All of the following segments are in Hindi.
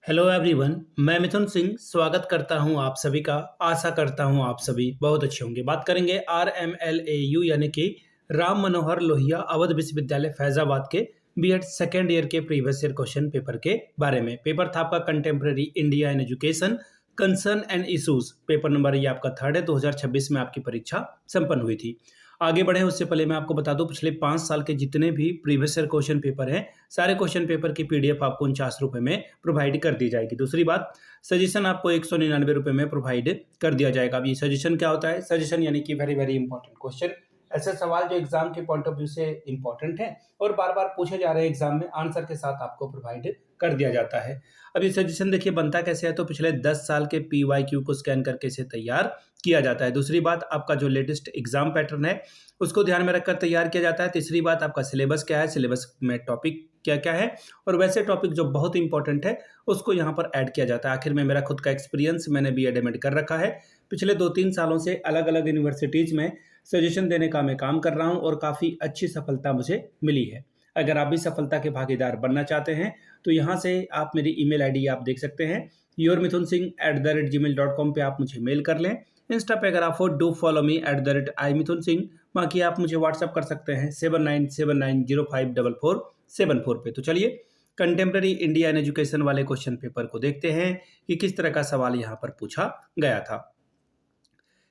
Hello everyone. मैं मिथुन सिंह स्वागत करता हूं आप सभी का। आशा करता हूं आप सभी बहुत अच्छे होंगे। बात करेंगे RMLAU यानी कि राम मनोहर लोहिया अवध विश्वविद्यालय फैजाबाद के बीएड सेकेंड ईयर के प्रीवियस ईयर क्वेश्चन पेपर के बारे में। पेपर था आपका contemporary India in education concern and issues. Paper number ये आपका थर्ड है। 2026 में आपकी परीक्षा संपन्न हुई थी। आगे बढ़े उससे पहले मैं आपको बता दूं, पिछले 5 साल के जितने भी प्रीवियस ईयर क्वेश्चन पेपर हैं, सारे क्वेश्चन पेपर की पीडीएफ आपको 49 रुपये में प्रोवाइड कर दी जाएगी। दूसरी बात, सजेशन आपको 199 रुपये में प्रोवाइड कर दिया जाएगा। अब ये सजेशन क्या होता है? सजेशन यानी कि वेरी वेरी इंपॉर्टेंट क्वेश्चन, ऐसे सवाल जो एग्जाम के पॉइंट ऑफ व्यू से इंपॉर्टेंट है और बार बार पूछे जा रहे हैं एग्जाम में, आंसर के साथ आपको प्रोवाइड कर दिया जाता है। अब ये सजेशन देखिए बनता कैसे है, तो पिछले 10 साल के PYQ को स्कैन करके इसे तैयार किया जाता है। दूसरी बात, आपका जो लेटेस्ट एग्जाम पैटर्न है उसको ध्यान में रखकर तैयार किया जाता है। तीसरी बात, आपका सिलेबस क्या है, सिलेबस में टॉपिक क्या क्या है, और वैसे टॉपिक जो बहुत इंपॉर्टेंट है उसको यहाँ पर ऐड किया जाता है। आखिर में मेरा खुद का एक्सपीरियंस, मैंने बीएड एमएड कर रखा है। पिछले 2-3 सालों से अलग अलग यूनिवर्सिटीज़ में सजेशन देने का मैं काम कर रहा हूँ और काफ़ी अच्छी सफलता मुझे मिली है। अगर आप भी सफलता के भागीदार बनना चाहते हैं तो यहाँ से आप मेरी ईमेल आईडी आप देख सकते हैं, yourmithunsinh@gmail.com पे आप मुझे मेल कर लें। इंस्टा पे अगर आप हो, डू फॉलो मी @imithunsingh। बाकी आप मुझे व्हाट्सअप कर सकते हैं 7979054474 पे। तो चलिए कंटेम्प्रेरी इंडिया इन एजुकेशन वाले क्वेश्चन पेपर को देखते हैं कि किस तरह का सवाल यहाँ पर पूछा गया था।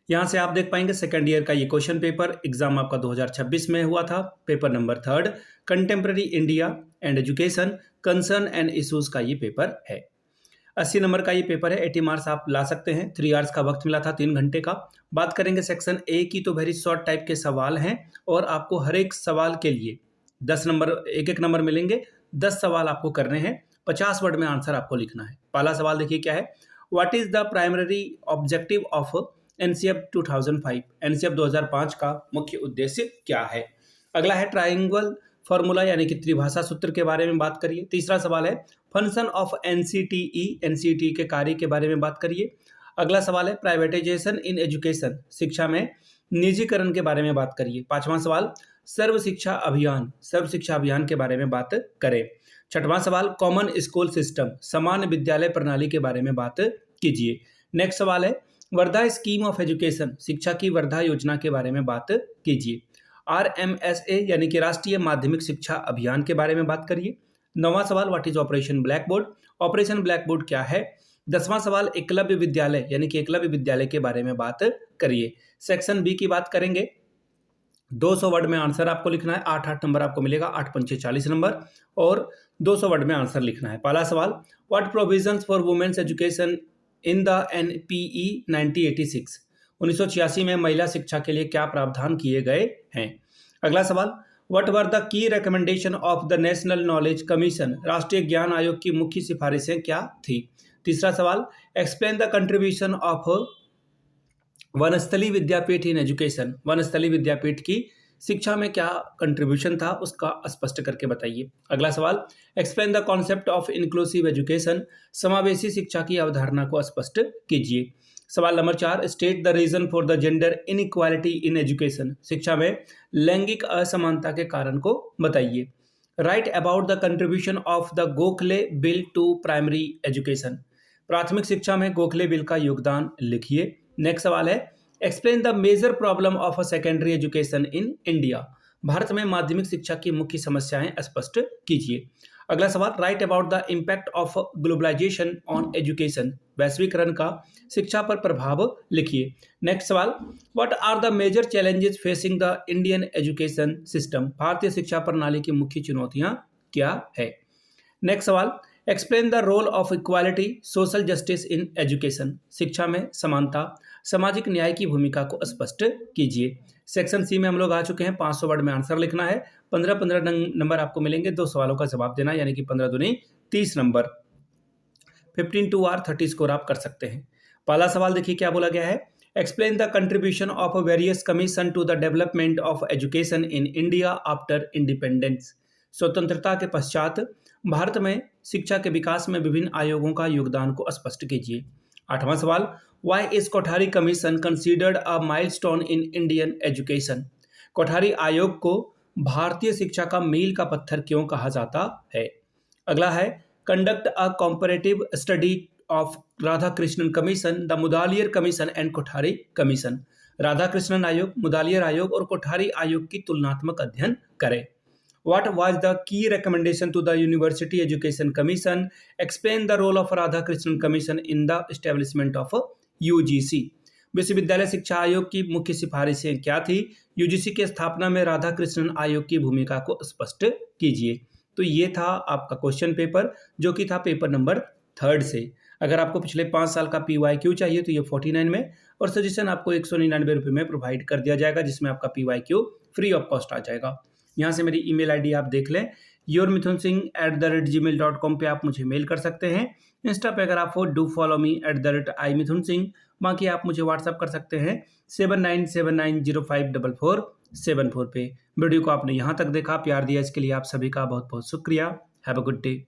यहाँ से आप देख पाएंगे सेकंड ईयर का ये क्वेश्चन पेपर, एग्जाम आपका 2026 में हुआ था। Paper number third, contemporary India and education concern and issues का ये पेपर है। 80 नंबर का ये पेपर है। 80 मार्क्स आप ला सकते हैं। 3 आवर्स का वक्त मिला था, 3 घंटे का। बात करेंगे सेक्शन ए की, तो वेरी शॉर्ट टाइप के सवाल हैं और आपको हर एक सवाल के लिए 10 नंबर, एक नंबर मिलेंगे। 10 सवाल आपको करने हैं, 50 वर्ड में आंसर आपको लिखना है। पहला सवाल देखिए क्या है, what is the primary objective of NCF 2005? NCF 2005 का मुख्य उद्देश्य क्या है? अगला है ट्राइंगल फॉर्मूला यानी कि त्रिभाषा सूत्र के बारे में बात करिए। तीसरा सवाल है फंक्शन ऑफ NCTE के कार्य के बारे में बात करिए। अगला सवाल है प्राइवेटाइजेशन इन एजुकेशन, शिक्षा में निजीकरण के बारे में बात करिए। पांचवा सवाल सर्व शिक्षा अभियान के बारे में बात करें। छठवां सवाल कॉमन स्कूल सिस्टम, समान विद्यालय प्रणाली के बारे में बात कीजिए। नेक्स्ट सवाल है वर्धा स्कीम ऑफ एजुकेशन, शिक्षा की वर्धा योजना के बारे में बात कीजिए। RMSA यानी कि राष्ट्रीय माध्यमिक शिक्षा अभियान के बारे में बात करिए। 9वां सवाल what is operation black board, operation black board क्या है। 10वां सवाल एकलव्य विद्यालय यानी कि एकलव्य विद्यालय के बारे में बात करिए। सेक्शन बी की बात करेंगे, 200 वर्ड में आंसर आपको लिखना है। 8 नंबर आपको मिलेगा, 8 पंचे 40 नंबर, और 200 वर्ड में आंसर लिखना है। पहला सवाल what provisions for women's education in the NPE 1986, 1986 में महिला शिक्षा के लिए क्या प्रावधान किए गए हैं। अगला सवाल what were the key recommendation of the national knowledge commission, राष्ट्रीय ज्ञान आयोग की मुख्य सिफारिशें क्या थी। तीसरा सवाल explain the contribution of Vanasthali Vidyapith in education, Vanasthali Vidyapith की शिक्षा में क्या कंट्रीब्यूशन था उसका स्पष्ट करके बताइए। अगला सवाल explain the concept of inclusive education, समावेशी शिक्षा की अवधारणा को स्पष्ट कीजिए। सवाल नंबर 4 state the reason for the gender inequality in education, शिक्षा में लैंगिक असमानता के कारण को बताइए। Write about the contribution of the Gokhale bill to primary education, प्राथमिक शिक्षा में गोखले बिल का योगदान लिखिए। नेक्स्ट सवाल है explain the major problem of secondary education in India, भारत में माध्यमिक शिक्षा की मुख्य समस्याएं स्पष्ट कीजिए। अगला सवाल write about the impact of globalisation on education, वैश्वीकरण का शिक्षा पर प्रभाव लिखिए। नेक्स्ट सवाल what are the major challenges facing the Indian education system, भारतीय शिक्षा प्रणाली की मुख्य चुनौतियां क्या है। नेक्स्ट सवाल explain the role of equality social justice in education, शिक्षा में समानता सामाजिक न्याय की भूमिका को स्पष्ट कीजिए। सेक्शन सी में हम लोग आ चुके हैं। 500 वर्ड में आंसर लिखना है। 15-15 नंबर आपको मिलेंगे। 2 सवालों का जवाब देना यानी कि 15 दूनी 30 नंबर। 15 2 और 30 स्कोर आप कर सकते हैं। पहला सवाल देखिए क्या बोला गया है, explain the contribution of various commission to the development of education in India after independence, स्वतंत्रता के पश्चात भारत में शिक्षा के विकास में विभिन्न आयोगों का योगदान को स्पष्ट कीजिए। 8वां सवाल why is Kothari commission considered a milestone in Indian education, Kothari आयोग को भारतीय शिक्षा का मील का पत्थर क्यों कहा जाता है। अगला है conduct a comparative study of Radhakrishnan commission, the Mudaliar commission and Kothari commission. Radhakrishnan आयोग, मुदालियर आयोग और कोठारी आयोग की तुलनात्मक अध्ययन करें। What was the key recommendation to the University Education Commission? Explain the role of Radhakrishnan Commission in the establishment of UGC. विश्वविद्यालय शिक्षा आयोग की मुख्य सिफारिशें क्या थी? यूजीसी की स्थापना में राधाकृष्णन आयोग की भूमिका को स्पष्ट कीजिए। तो ये था आपका क्वेश्चन पेपर, जो कि था पेपर नंबर 3 से। अगर आपको पिछले 5 साल का PYQ चाहिए तो ये 49 में, और सजेशन आपको 199 रुपये में प्रोवाइड कर दिया जाएगा, जिसमें आपका PYQ फ्री ऑफ कॉस्ट आ जाएगा। यहाँ से मेरी ईमेल आईडी आप देख लें, yourmithunsingh@gmail.com पे आप मुझे मेल कर सकते हैं। इंस्टा पे अगर आप हो, डू फॉलो मी @imithunsingh। बाकी आप मुझे व्हाट्सअप कर सकते हैं 7979054474 पे। वीडियो को आपने यहाँ तक देखा, प्यार दिया, इसके लिए आप सभी का बहुत बहुत शुक्रिया। Have a good day.